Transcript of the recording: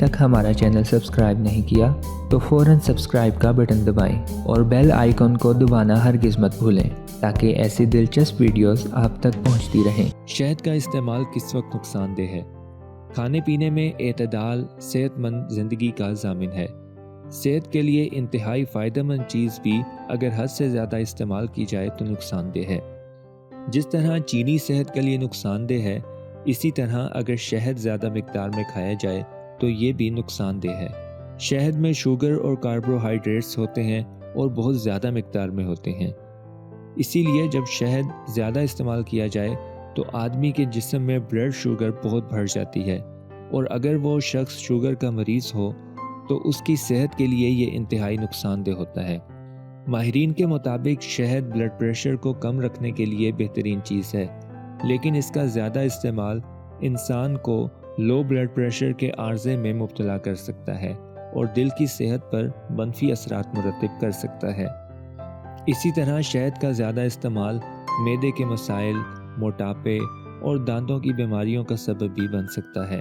تک ہمارا channel subscribe نہیں کیا تو فوراً سبسکرائب کا بٹن دبائیں اور بیل آئیکن کو دبانا ہرگز مت بھولیں تاکہ ایسی دلچسپ ویڈیوز آپ تک پہنچتی رہیں۔ شہد کا استعمال کس وقت نقصان دہ ہے؟ کھانے پینے میں اعتدال صحت مند زندگی کا ضامن ہے۔ صحت کے لیے انتہائی فائدہ مند چیز بھی اگر حد سے زیادہ استعمال کی جائے تو نقصان دہ ہے۔ جس طرح چینی صحت کے لیے نقصان دہ ہے، اسی طرح اگر شہد زیادہ مقدار میں کھایا جائے تو یہ بھی نقصان دہ ہے۔ شہد میں شوگر اور کاربوہائیڈریٹس ہوتے ہیں اور بہت زیادہ مقدار میں ہوتے ہیں۔ اسی لیے جب شہد زیادہ استعمال کیا جائے تو آدمی کے جسم میں بلڈ شوگر بہت بڑھ جاتی ہے، اور اگر وہ شخص شوگر کا مریض ہو تو اس کی صحت کے لیے یہ انتہائی نقصان دہ ہوتا ہے۔ ماہرین کے مطابق شہد بلڈ پریشر کو کم رکھنے کے لیے بہترین چیز ہے، لیکن اس کا زیادہ استعمال انسان کو لو بلڈ پریشر کے عارضے میں مبتلا کر سکتا ہے اور دل کی صحت پر منفی اثرات مرتب کر سکتا ہے۔ اسی طرح شہد کا زیادہ استعمال معدے کے مسائل، موٹاپے اور دانتوں کی بیماریوں کا سبب بھی بن سکتا ہے۔